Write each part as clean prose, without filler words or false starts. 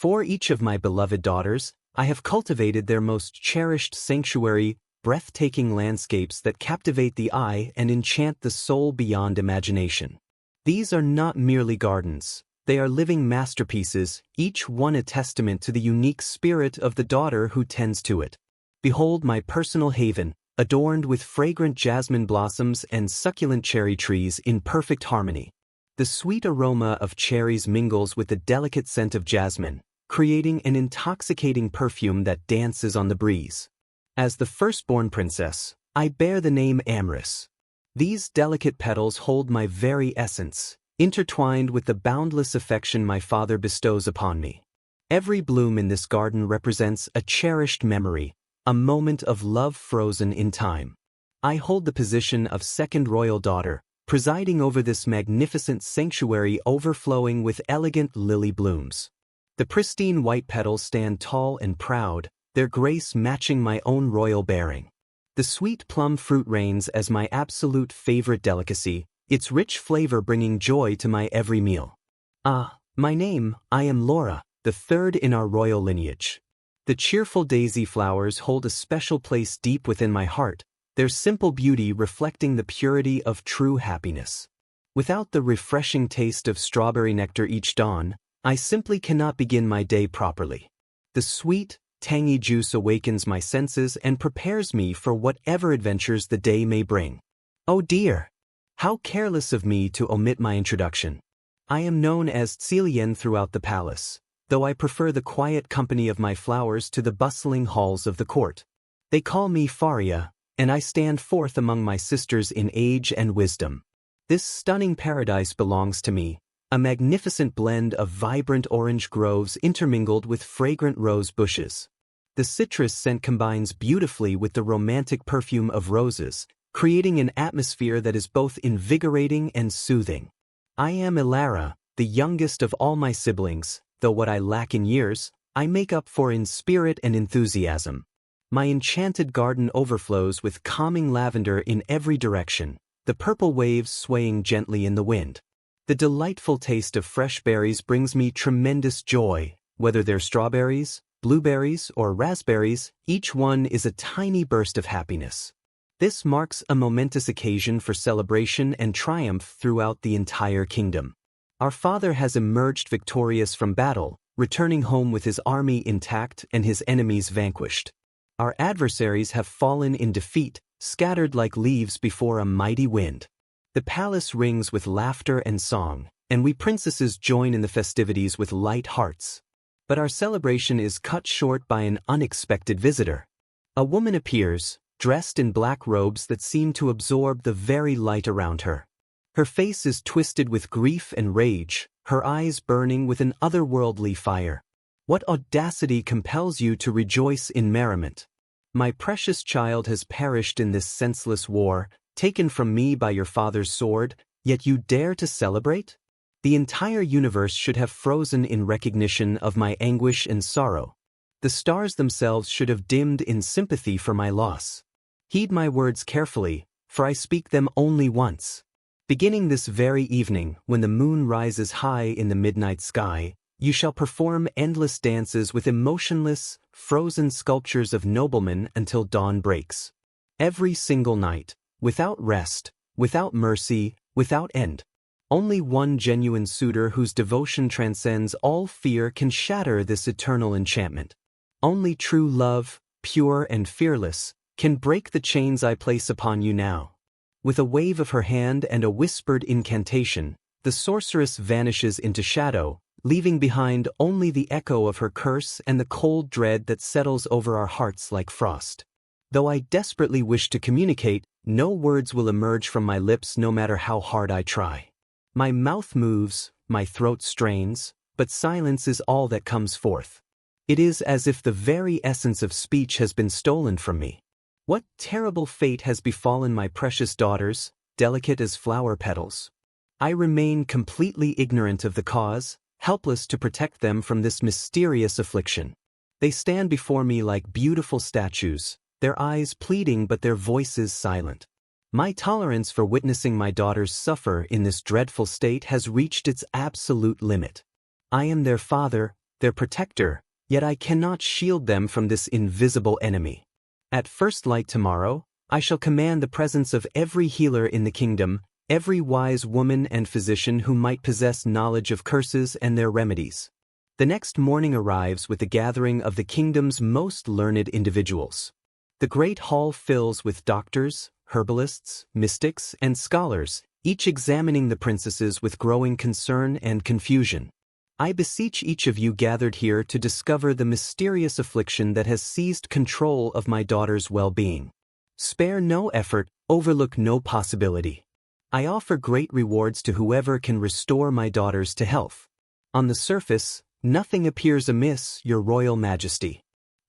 For each of my beloved daughters, I have cultivated their most cherished sanctuary, breathtaking landscapes that captivate the eye and enchant the soul beyond imagination. These are not merely gardens. They are living masterpieces, each one a testament to the unique spirit of the daughter who tends to it. Behold my personal haven, adorned with fragrant jasmine blossoms and succulent cherry trees in perfect harmony. The sweet aroma of cherries mingles with the delicate scent of jasmine, creating an intoxicating perfume that dances on the breeze. As the firstborn princess, I bear the name Amorous. These delicate petals hold my very essence, intertwined with the boundless affection my father bestows upon me. Every bloom in this garden represents a cherished memory, a moment of love frozen in time. I hold the position of second royal daughter, presiding over this magnificent sanctuary overflowing with elegant lily blooms. The pristine white petals stand tall and proud, their grace matching my own royal bearing. The sweet plum fruit reigns as my absolute favorite delicacy, its rich flavor bringing joy to my every meal. My name, I am Laura, the third in our royal lineage. The cheerful daisy flowers hold a special place deep within my heart, their simple beauty reflecting the purity of true happiness. Without the refreshing taste of strawberry nectar each dawn, I simply cannot begin my day properly. The sweet, tangy juice awakens my senses and prepares me for whatever adventures the day may bring. Oh dear! How careless of me to omit my introduction. I am known as Tsilien throughout the palace, though I prefer the quiet company of my flowers to the bustling halls of the court. They call me Faria, and I stand forth among my sisters in age and wisdom. This stunning paradise belongs to me, a magnificent blend of vibrant orange groves intermingled with fragrant rose bushes. The citrus scent combines beautifully with the romantic perfume of roses, creating an atmosphere that is both invigorating and soothing. I am Ilara, the youngest of all my siblings, though what I lack in years, I make up for in spirit and enthusiasm. My enchanted garden overflows with calming lavender in every direction, the purple waves swaying gently in the wind. The delightful taste of fresh berries brings me tremendous joy, whether they're strawberries, blueberries, or raspberries, each one is a tiny burst of happiness. This marks a momentous occasion for celebration and triumph throughout the entire kingdom. Our father has emerged victorious from battle, returning home with his army intact and his enemies vanquished. Our adversaries have fallen in defeat, scattered like leaves before a mighty wind. The palace rings with laughter and song, and we princesses join in the festivities with light hearts. But our celebration is cut short by an unexpected visitor. A woman appears, dressed in black robes that seem to absorb the very light around her. Her face is twisted with grief and rage, her eyes burning with an otherworldly fire. What audacity compels you to rejoice in merriment? My precious child has perished in this senseless war, taken from me by your father's sword, yet you dare to celebrate? The entire universe should have frozen in recognition of my anguish and sorrow. The stars themselves should have dimmed in sympathy for my loss. Heed my words carefully, for I speak them only once. Beginning this very evening, when the moon rises high in the midnight sky, you shall perform endless dances with emotionless, frozen sculptures of noblemen until dawn breaks. Every single night, without rest, without mercy, without end. Only one genuine suitor whose devotion transcends all fear can shatter this eternal enchantment. Only true love, pure and fearless, can break the chains I place upon you now. With a wave of her hand and a whispered incantation, the sorceress vanishes into shadow, leaving behind only the echo of her curse and the cold dread that settles over our hearts like frost. Though I desperately wish to communicate, no words will emerge from my lips no matter how hard I try. My mouth moves, my throat strains, but silence is all that comes forth. It is as if the very essence of speech has been stolen from me. What terrible fate has befallen my precious daughters, delicate as flower petals? I remain completely ignorant of the cause, helpless to protect them from this mysterious affliction. They stand before me like beautiful statues, their eyes pleading but their voices silent. My tolerance for witnessing my daughters suffer in this dreadful state has reached its absolute limit. I am their father, their protector, yet I cannot shield them from this invisible enemy. At first light tomorrow, I shall command the presence of every healer in the kingdom, every wise woman and physician who might possess knowledge of curses and their remedies. The next morning arrives with the gathering of the kingdom's most learned individuals. The great hall fills with doctors, herbalists, mystics, and scholars, each examining the princesses with growing concern and confusion. I beseech each of you gathered here to discover the mysterious affliction that has seized control of my daughter's well-being. Spare no effort, overlook no possibility. I offer great rewards to whoever can restore my daughters to health. On the surface, nothing appears amiss, Your Royal Majesty.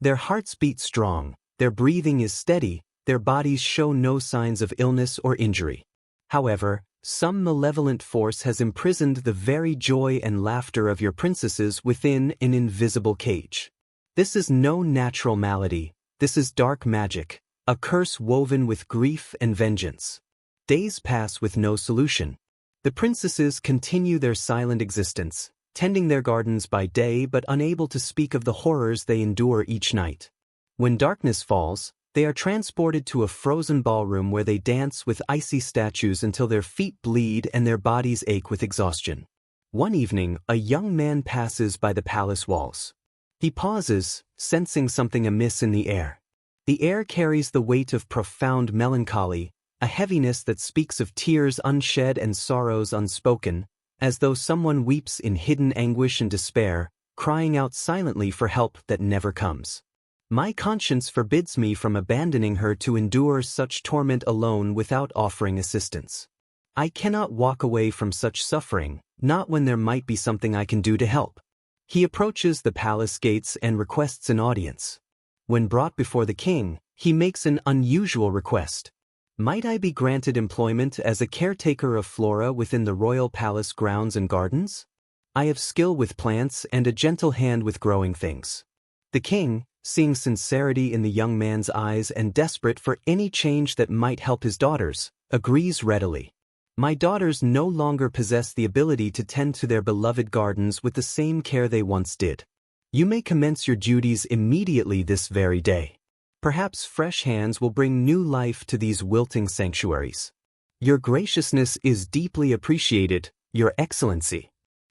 Their hearts beat strong, their breathing is steady, their bodies show no signs of illness or injury. However, some malevolent force has imprisoned the very joy and laughter of your princesses within an invisible cage. This is no natural malady, this is dark magic, a curse woven with grief and vengeance. Days pass with no solution. The princesses continue their silent existence, tending their gardens by day but unable to speak of the horrors they endure each night. When darkness falls, they are transported to a frozen ballroom where they dance with icy statues until their feet bleed and their bodies ache with exhaustion. One evening, a young man passes by the palace walls. He pauses, sensing something amiss in the air. The air carries the weight of profound melancholy, a heaviness that speaks of tears unshed and sorrows unspoken, as though someone weeps in hidden anguish and despair, crying out silently for help that never comes. My conscience forbids me from abandoning her to endure such torment alone without offering assistance. I cannot walk away from such suffering, not when there might be something I can do to help. He approaches the palace gates and requests an audience. When brought before the king, he makes an unusual request. Might I be granted employment as a caretaker of flora within the royal palace grounds and gardens? I have skill with plants and a gentle hand with growing things. The king, seeing sincerity in the young man's eyes and desperate for any change that might help his daughters, agrees readily. My daughters no longer possess the ability to tend to their beloved gardens with the same care they once did. You may commence your duties immediately this very day. Perhaps fresh hands will bring new life to these wilting sanctuaries. Your graciousness is deeply appreciated, Your Excellency.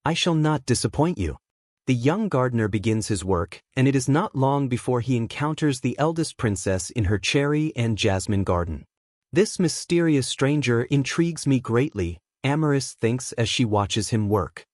I shall not disappoint you. The young gardener begins his work, and it is not long before he encounters the eldest princess in her cherry and jasmine garden. This mysterious stranger intrigues me greatly, Amarys thinks as she watches him work.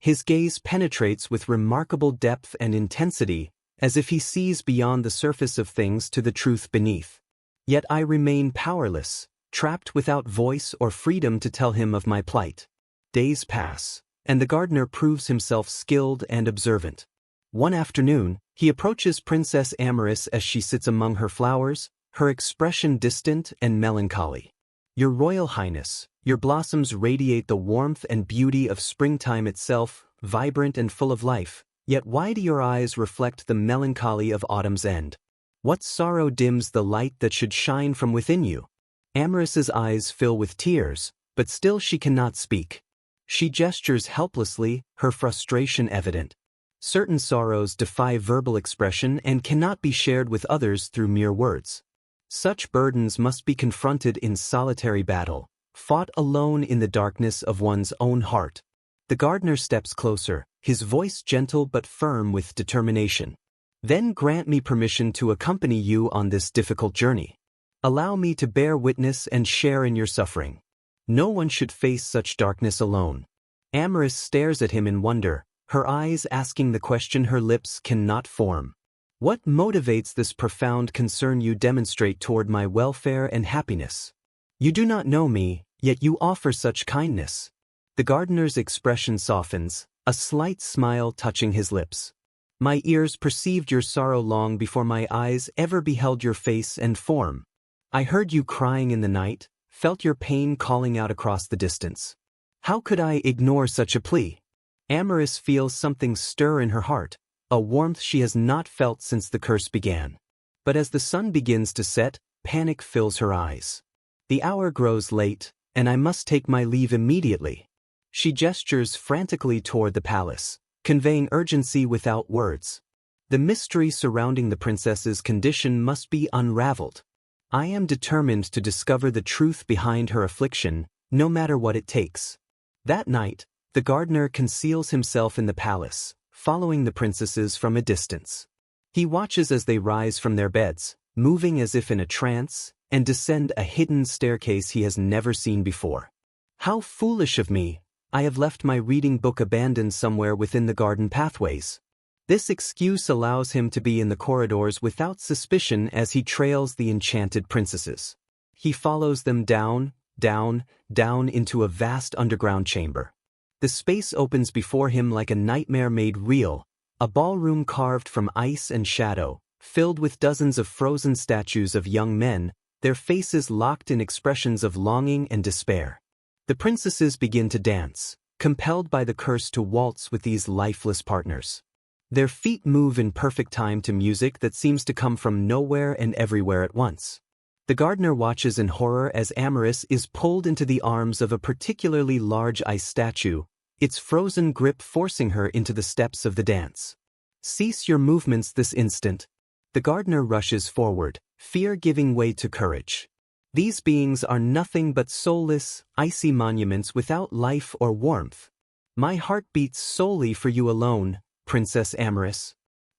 His gaze penetrates with remarkable depth and intensity, as if he sees beyond the surface of things to the truth beneath. Yet I remain powerless, trapped without voice or freedom to tell him of my plight. Days pass, and the gardener proves himself skilled and observant. One afternoon, he approaches Princess Amarys as she sits among her flowers, her expression distant and melancholy. Your Royal Highness, your blossoms radiate the warmth and beauty of springtime itself, vibrant and full of life, yet why do your eyes reflect the melancholy of autumn's end? What sorrow dims the light that should shine from within you? Amarys's eyes fill with tears, but still she cannot speak. She gestures helplessly, her frustration evident. Certain sorrows defy verbal expression and cannot be shared with others through mere words. Such burdens must be confronted in solitary battle, fought alone in the darkness of one's own heart. The gardener steps closer, his voice gentle but firm with determination. Then grant me permission to accompany you on this difficult journey. Allow me to bear witness and share in your suffering. No one should face such darkness alone. Amarys stares at him in wonder, her eyes asking the question her lips cannot form. What motivates this profound concern you demonstrate toward my welfare and happiness? You do not know me, yet you offer such kindness. The gardener's expression softens, a slight smile touching his lips. My ears perceived your sorrow long before my eyes ever beheld your face and form. I heard you crying in the night, felt your pain calling out across the distance. How could I ignore such a plea? Amarys feels something stir in her heart, a warmth she has not felt since the curse began. But as the sun begins to set, panic fills her eyes. The hour grows late, and I must take my leave immediately. She gestures frantically toward the palace, conveying urgency without words. The mystery surrounding the princess's condition must be unraveled. I am determined to discover the truth behind her affliction, no matter what it takes. That night, the gardener conceals himself in the palace, following the princesses from a distance. He watches as they rise from their beds, moving as if in a trance, and descend a hidden staircase he has never seen before. How foolish of me! I have left my reading book abandoned somewhere within the garden pathways. This excuse allows him to be in the corridors without suspicion as he trails the enchanted princesses. He follows them down, down, down into a vast underground chamber. The space opens before him like a nightmare made real, a ballroom carved from ice and shadow, filled with dozens of frozen statues of young men, their faces locked in expressions of longing and despair. The princesses begin to dance, compelled by the curse to waltz with these lifeless partners. Their feet move in perfect time to music that seems to come from nowhere and everywhere at once. The gardener watches in horror as Amorous is pulled into the arms of a particularly large ice statue, its frozen grip forcing her into the steps of the dance. Cease your movements this instant. The gardener rushes forward, fear giving way to courage. These beings are nothing but soulless, icy monuments without life or warmth. My heart beats solely for you alone, Princess Amorous.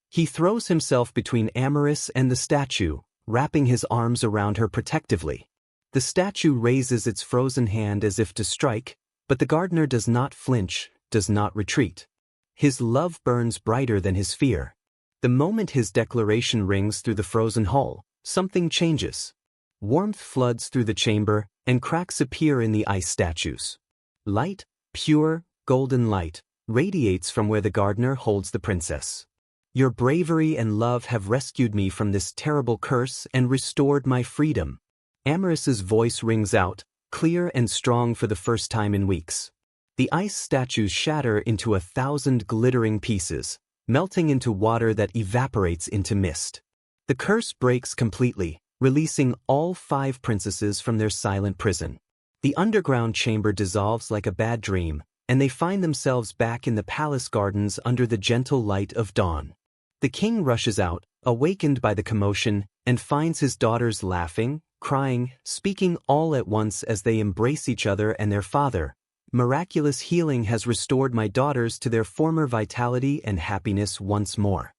He throws himself between Amorous and the statue, wrapping his arms around her protectively. The statue raises its frozen hand as if to strike, but the gardener does not flinch, does not retreat. His love burns brighter than his fear. The moment his declaration rings through the frozen hall, something changes. Warmth floods through the chamber, and cracks appear in the ice statues. Light, pure, golden light, radiates from where the gardener holds the princess. Your bravery and love have rescued me from this terrible curse and restored my freedom. Amorous's voice rings out, clear and strong for the first time in weeks. The ice statues shatter into 1,000 glittering pieces, melting into water that evaporates into mist. The curse breaks completely, releasing all 5 princesses from their silent prison. The underground chamber dissolves like a bad dream, and they find themselves back in the palace gardens under the gentle light of dawn. The king rushes out, awakened by the commotion, and finds his daughters laughing, crying, speaking all at once as they embrace each other and their father. Miraculous healing has restored my daughters to their former vitality and happiness once more.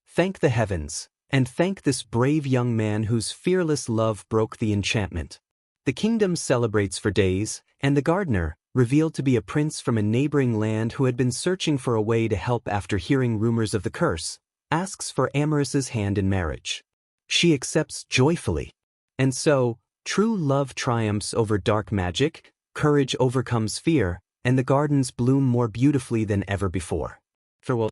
Thank the heavens. And thank this brave young man whose fearless love broke the enchantment. The kingdom celebrates for days, and the gardener, revealed to be a prince from a neighboring land who had been searching for a way to help after hearing rumors of the curse, asks for Amorous's hand in marriage. She accepts joyfully. And so, true love triumphs over dark magic, courage overcomes fear, and the gardens bloom more beautifully than ever before. Farewell.